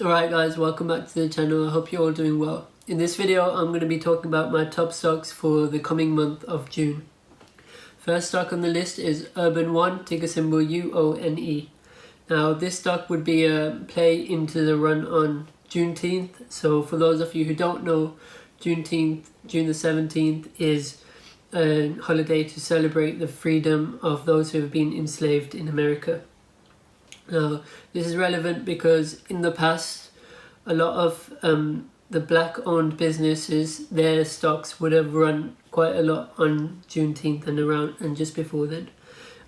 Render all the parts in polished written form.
Alright guys, welcome back to the channel. I hope you're all doing well. In this video I'm going to be talking about my top stocks for the coming month of June. First stock on the list is Urban One, ticker symbol UONE. Now this stock would be a play into the run on Juneteenth. So for those of you who don't know, Juneteenth, June the 17th, is a holiday to celebrate the freedom of those who have been enslaved in America. Now, this is relevant because in the past, a lot of the black-owned businesses, their stocks would have run quite a lot on Juneteenth and around and just before then.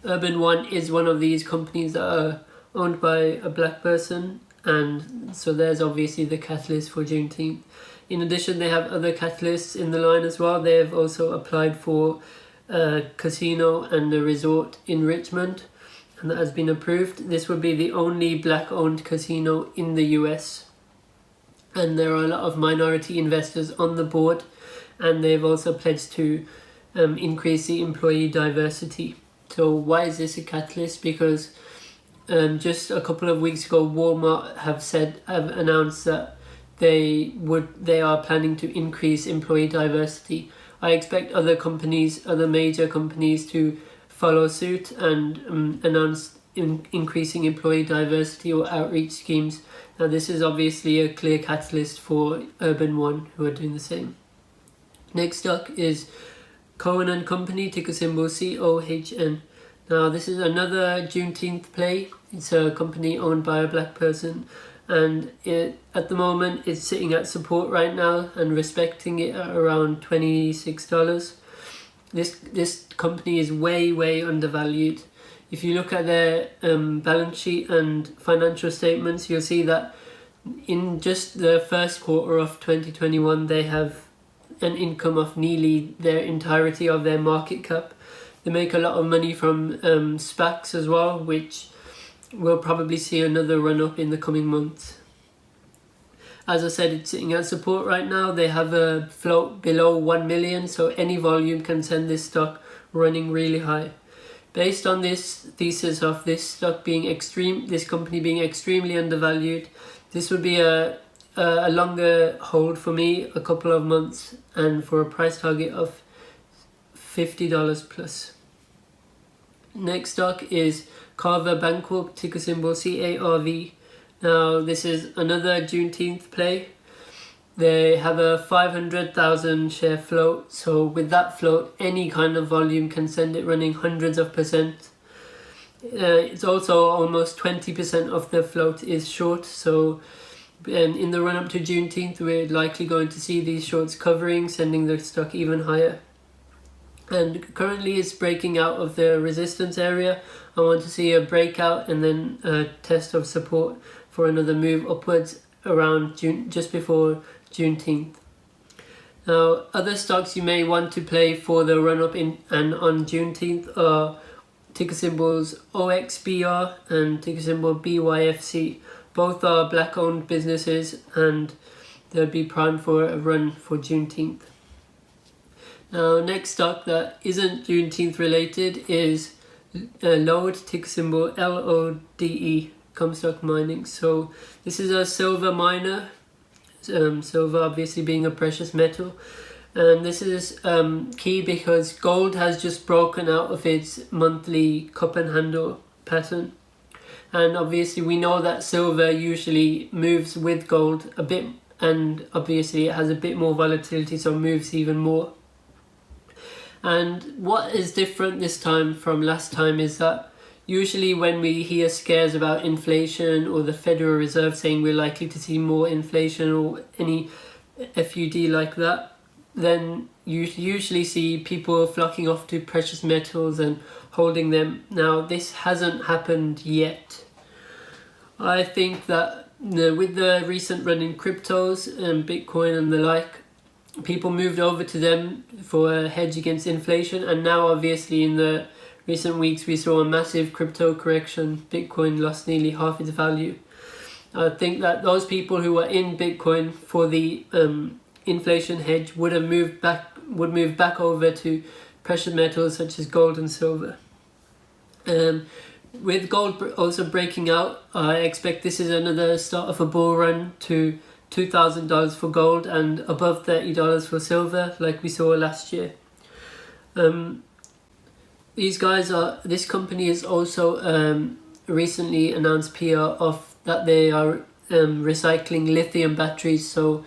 Urban One is one of these companies that are owned by a black person, and so there's obviously the catalyst for Juneteenth. In addition, they have other catalysts in the line as well. They have also applied for a casino and a resort in Richmond, and that has been approved. This would be the only black-owned casino in the US. And there are a lot of minority investors on the board, and they've also pledged to increase the employee diversity. So why is this a catalyst? Because just a couple of weeks ago, Walmart have announced that they are planning to increase employee diversity. I expect other major companies to follow suit and announce increasing employee diversity or outreach schemes. Now this is obviously a clear catalyst for Urban One, who are doing the same. Next stock is Cohen & Company, ticker symbol COHN. Now this is another Juneteenth play. It's a company owned by a black person, and at the moment it's sitting at support right now and respecting it at around $26. This company is way undervalued. If you look at their balance sheet and financial statements, you'll see that in just the first quarter of 2021, they have an income of nearly their entirety of their market cap. They make a lot of money from SPACs as well, which we'll probably see another run up in the coming months. As I said, it's sitting at support right now. They have a float below 1 million, so any volume can send this stock running really high. Based on this thesis of this company being extremely undervalued, this would be a longer hold for me, a couple of months, and for a price target of $50 plus. Next stock is CARR Bancorp, ticker symbol CARV. Now this is another Juneteenth play. They have a 500,000 share float, so with that float any kind of volume can send it running hundreds of percent. It's also almost 20% of the float is short, so in the run up to Juneteenth we're likely going to see these shorts covering, sending the stock even higher. And currently it's breaking out of the resistance area. I want to see a breakout and then a test of support for another move upwards around just before Juneteenth. Now, other stocks you may want to play for the run up in and on Juneteenth are ticker symbols OXBR and ticker symbol BYFC. Both are black owned businesses and they'll be primed for a run for Juneteenth. Now, next stock that isn't Juneteenth related is LODE, ticker symbol LODE, Comstock Mining. So this is a silver miner, silver obviously being a precious metal, and this is key because gold has just broken out of its monthly cup and handle pattern, and obviously we know that silver usually moves with gold a bit, and obviously it has a bit more volatility, so moves even more. And what is different this time from last time is that usually when we hear scares about inflation or the Federal Reserve saying we're likely to see more inflation or any FUD like that, then you usually see people flocking off to precious metals and holding them. Now this hasn't happened yet. I think that with the recent run in cryptos and Bitcoin and the like, people moved over to them for a hedge against inflation, and now obviously in the recent weeks we saw a massive crypto correction. Bitcoin lost nearly half its value. I think that those people who were in Bitcoin for the inflation hedge would move back over to precious metals such as gold and silver. With gold also breaking out, I expect this is another start of a bull run to $2,000 for gold and above $30 for silver, like we saw last year. This company has also recently announced PR of that they are recycling lithium batteries. So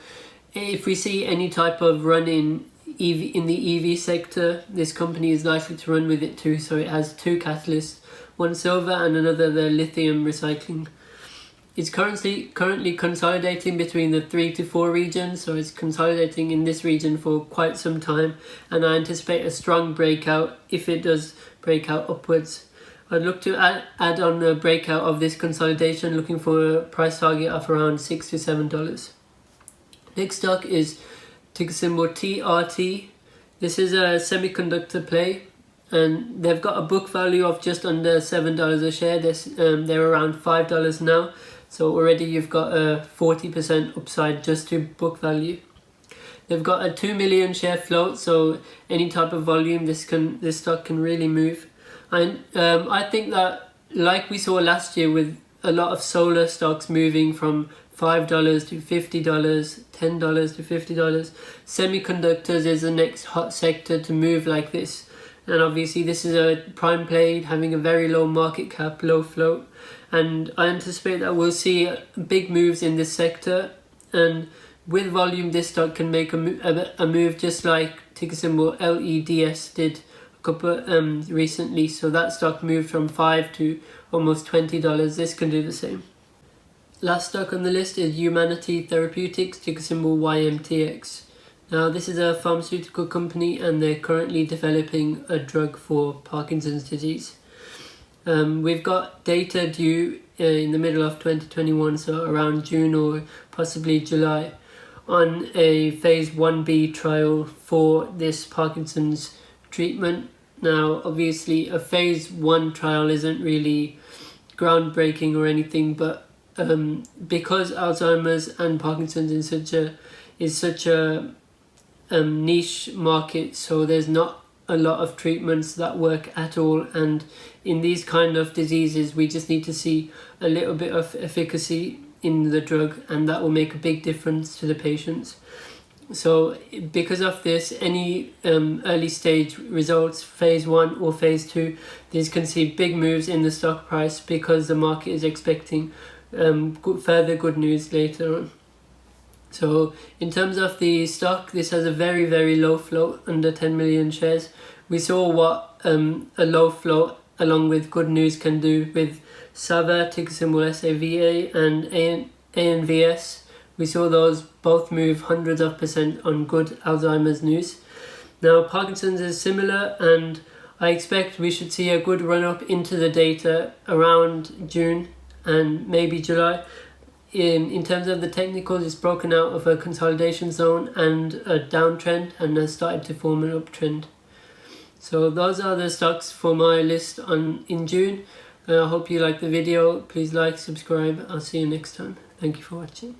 if we see any type of run in the EV sector, this company is likely to run with it too. So it has two catalysts, one silver and another the lithium recycling. It's currently consolidating between the 3 to 4 regions, so it's consolidating in this region for quite some time, and I anticipate a strong breakout if it does break out upwards. I'd look to add on a breakout of this consolidation, looking for a price target of around $6 to $7. Next stock is ticker symbol TRT. This is a semiconductor play, and they've got a book value of just under $7 a share. They're around $5 now. So already you've got a 40% upside just to book value. They've got a 2 million share float, so any type of volume this stock can really move. And I think that, like we saw last year with a lot of solar stocks moving from $5 to $50, $10 to $50, semiconductors is the next hot sector to move like this. And obviously this is a prime play, having a very low market cap, low float. And I anticipate that we'll see big moves in this sector. And with volume, this stock can make a move just like ticker symbol LEDS did a couple recently. So that stock moved from $5 to almost $20. This can do the same. Last stock on the list is Humanity Therapeutics, ticker symbol YMTX. Now this is a pharmaceutical company and they're currently developing a drug for Parkinson's disease. We've got data due in the middle of 2021, so around June or possibly July, on a phase 1B trial for this Parkinson's treatment. Now obviously a phase 1 trial isn't really groundbreaking or anything, but because Alzheimer's and Parkinson's is such a niche market, so there's not a lot of treatments that work at all, and in these kind of diseases we just need to see a little bit of efficacy in the drug, and that will make a big difference to the patients. So because of this, any early stage results, phase 1 or phase 2, these can see big moves in the stock price because the market is expecting further good news later on. So in terms of the stock, this has a very, very low float, under 10 million shares. We saw what a low float along with good news can do with SAVA, ticker symbol SAVA, and ANVS. We saw those both move hundreds of % on good Alzheimer's news. Now Parkinson's is similar, and I expect we should see a good run up into the data around June and maybe July. In terms of the technicals, it's broken out of a consolidation zone and a downtrend and has started to form an uptrend. So those are the stocks for my list in June. I hope you liked the video. Please like, subscribe. I'll see you next time. Thank you for watching.